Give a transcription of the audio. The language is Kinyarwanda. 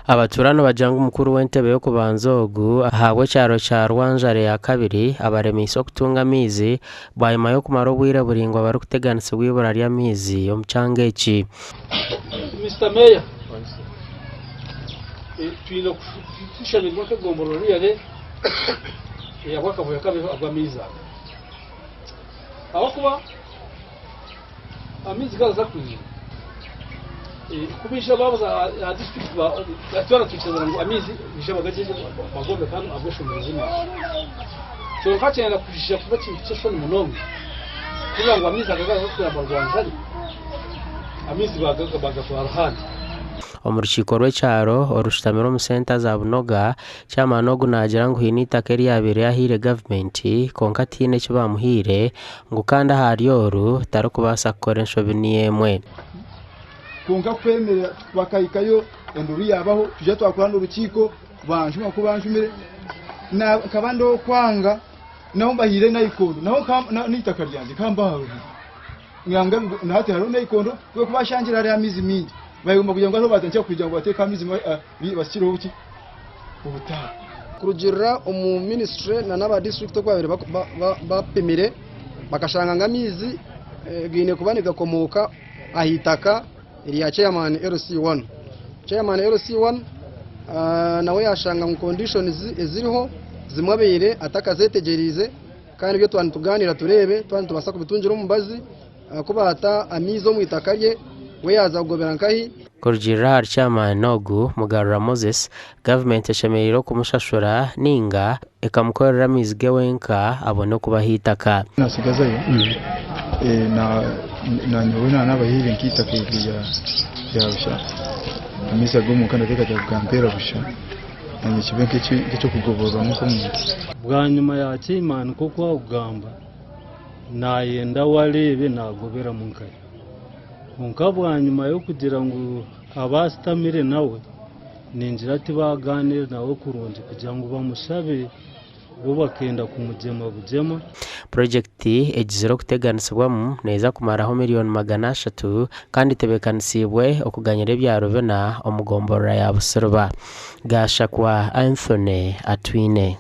abaturano bajanga umukuru w'entebe yo kubanzogu ahabwe cyaro cya Rwanjare ya kabiri abarema isoko kutunga mizi bayima yo kumara ubwire buringwa bari kuteganisa wibura rya mizi yo mcangeki. Mr. Mayor twino kushanirwa ko gomboro riyale yakwaka vuya kabiri agwamiza aho kuba amizi gaza kuzi kubisha babuza district ba atwara tukizana ngo amizi bishaba gajeje bagomba kandi abosho mu buzima cyo fatira kujisha kuba cyicyo n'umunombe kugira ngo amizi agaza kuyambarwanza amizi bagatwara handi omurukiko rw'ekyaro orushitamiro mu senta za Bunoga cyamanogu nagira ngo hinita keri yabere yahire government konka tine cyo bamuhire ngo kanda haryoru tarukubasa gukora nshobi niyemwe konka kwemera bakayikayo enduri yabaho tuje twakurana urukiko banjuma kubanjumire na kabando kwanga naho mbahire nayikondo naho nitaka ryanjye kambaho nganga nahate haro nayikondo kwe kubashangira ari amizi mingi bayumva kugira ngo aho batangiye kugira ngo bateka amizi bashyiraho uki ubutaha kurugirira umu ministry na n'aba district kwabere bapimire bakashanga ngamizi gine kubanika komoka ahitaka iri ya chairman LC1 nawe yashanga mu conditions eziriho zimwabere atakazetegerize kandi byo twantu tuganira turebe twantu tubasa kubitungira umubazi kubata amizo mu itakarye we yaza kugobera nkahi kurugirira har cyamanogu mugarura Moses government yashemerero kumushashura ninga ekamukorera mizige wenka abone kuba hitaka nasigaza na nyobona n'abahire nkitaka ya busha amisa gomu kandi teka cyakampera busha nanye kibenke cyo kugobora nuko bwa nyuma ya Kimana kuko ugamba nayenda warebe nagobera mu nkayi bwa nyuma yo kugira ngo abasitamire nawe ninjira ati baganire nawe kurunje kugira ngo bamushabe bo bakenda kumugema bugema. Project egizero kuteganisibwamo neza kumaraho miliyoni 300 kandi tebekanisibwe okuganyira byaro bena omugombora ya Buseruba. Gashakwa Anthony Atwine.